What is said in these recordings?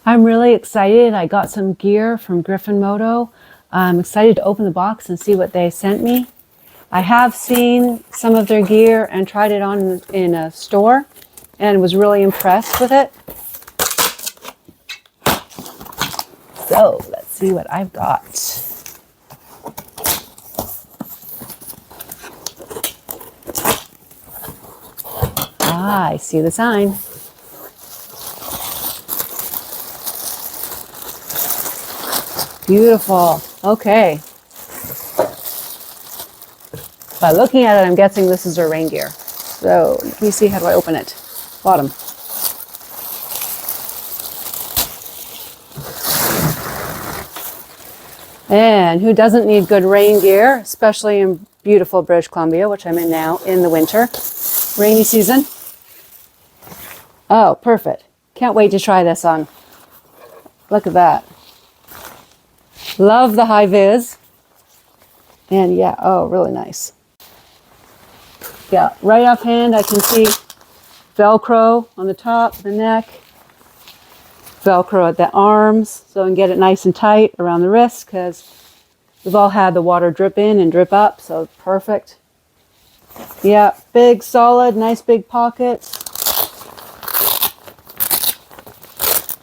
I'm really excited. I got some gear from Gryphon Moto. I'm excited to open the box and see what they sent me. I have seen some of their gear and tried it on in a store and was really impressed with it. So let's see what I've got. Ah, I see the sign. Beautiful. Okay. By looking at it, I'm guessing this is their rain gear. So let me see, how do I open it? Bottom. And who doesn't need good rain gear, especially in beautiful British Columbia, which I'm in now in the winter, rainy season. Oh, perfect. Can't wait to try this on. Look at that. Love the high vis. And yeah, oh, really nice. Yeah, right offhand, I can see Velcro on the top, the neck, Velcro at the arms, so I can get it nice and tight around the wrist, because we've all had the water drip in and drip up, so perfect. Yeah, big, solid, nice big pockets.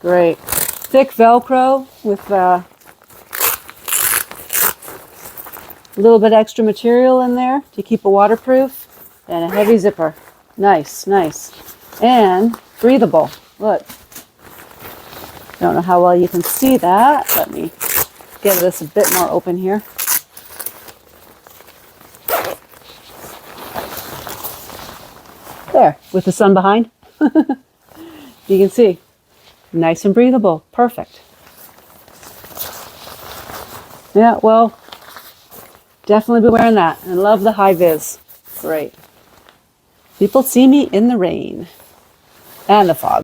Great. Thick Velcro with a little bit extra material in there to keep it waterproof, and a heavy zipper. Nice, nice. And breathable. Look. Don't know how well you can see that. Let me get this a bit more open here. There, with the sun behind. You can see. Nice and breathable. Perfect. Yeah, well, definitely be wearing that. And love the high vis. Great. People see me in the rain and the fog.